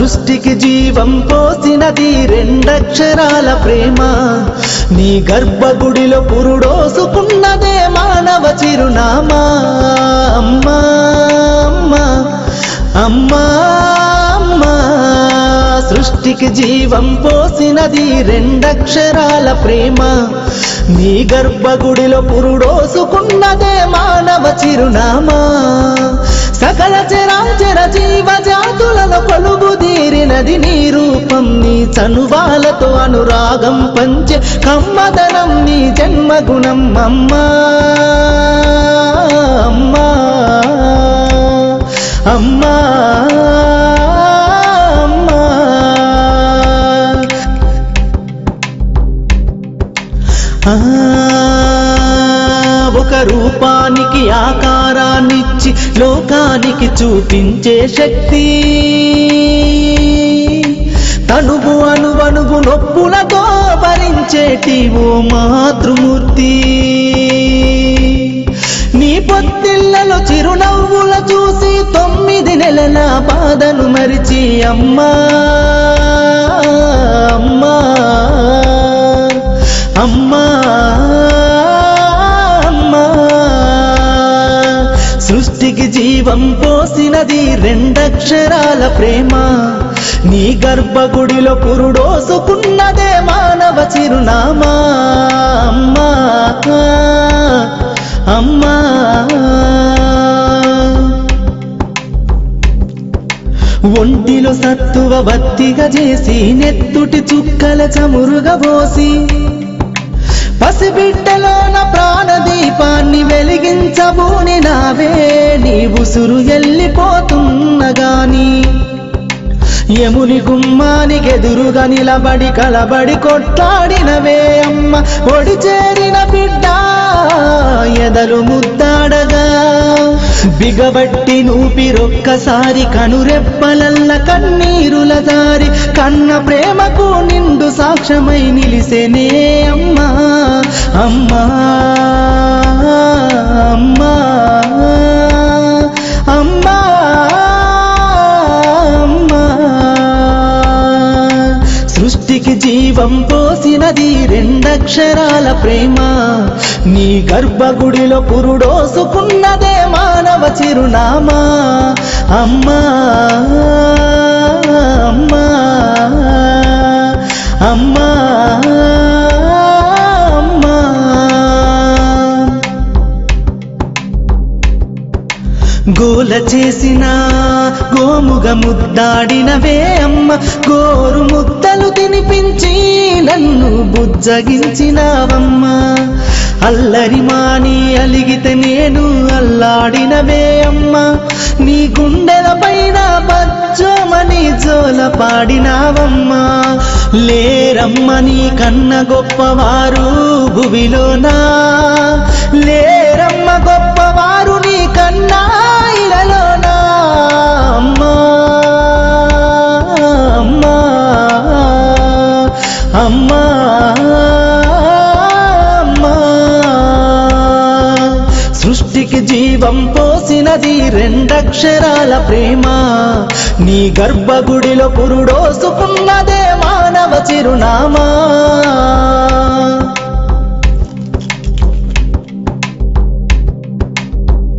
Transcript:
సృష్టికి జీవం పోసినది రెండక్షరాల ప్రేమ నీ గర్భగుడిలో పురుడోసుకున్నదే మానవ చిరునామా అమ్మా అమ్మా అమ్మా అమ్మా సృష్టికి జీవం పోసినది రెండక్షరాల ప్రేమ నీ గర్భగుడిలో పురుడోసుకున్నదే మానవ చిరునామా సకల చరాచర జీవ జాతులను కొలువుదీరినది నీ రూపం నీ చనువాలతో అనురాగం పంచే కమ్మదనం నీ జన్మగుణం అమ్మా అమ్మా అమ్మా ఒక రూపానికి ఆకారాన్నిచ్చి లోకానికి చూపించే శక్తి తనువు అణువణువు నొప్పులతో భరించేటి ఓ మాతృమూర్తి నీ పొత్తిళ్లలో చిరునవ్వుల చూసి 9 నెలల బాధను మరిచి అమ్మా అమ్మా అమ్మా అమ్మా సృష్టికి జీవం పోసినది రెండక్షరాల ప్రేమ నీ గర్భగుడిలో పురుడోసుకున్నదే మానవ చిరునామా అమ్మా అమ్మా ఒంటిలో సత్తువ బత్తిగా చేసి నెత్తుటి చుక్కల చమురుగా పోసి పసిబిడ్డలోన ప్రాణదీపాన్ని వెలిగించబూని నావే నీ ఉసురు ఎల్లిపోతున్నగాని యముని గుమ్మానికి ఎదురుగా నిలబడి కలబడి కొట్లాడినవే అమ్మ ఒడి చేరిన బిడ్డ ఎదలు ముద్దాడగా బిగబట్టి నూపిరొక్కసారి కనురెప్పలల్ల కన్నీరుల దారి కన్న ప్రేమకు నిండు సాక్ష్యమై నిలిసెనే అమ్మా అమ్మా అమ్మా అమ్మా అమ్మా సృష్టికి జీవం పోసినది రెండక్షరాల ప్రేమ నీ గర్భగుడిలో పురుడోసుకున్నదే మానవ చిరునామా అమ్మా అమ్మా అమ్మా అమ్మా గోల చేసిన గోముగ ముద్దాడినవే అమ్మ గోరు ముద్దలు తినిపించి నన్ను బుజ్జగించినావమ్మా అల్లరి మాని అలిగితే నేను అల్లాడినవే అమ్మా నీ గుండెల పైన బజ్జోమని జోల పాడినావమ్మా లేరమ్మ నీ కన్న గొప్పవారు భువిలోనా లేరమ్మ గొప్పవారు నీ కన్నా ఇలలోనా అమ్మా అమ్మా అమ్మా సృష్టికి జీవం పోసినది రెండక్షరాల ప్రేమ నీ గర్భగుడిలో పురుడోసుకున్నదే మానవ చిరునామా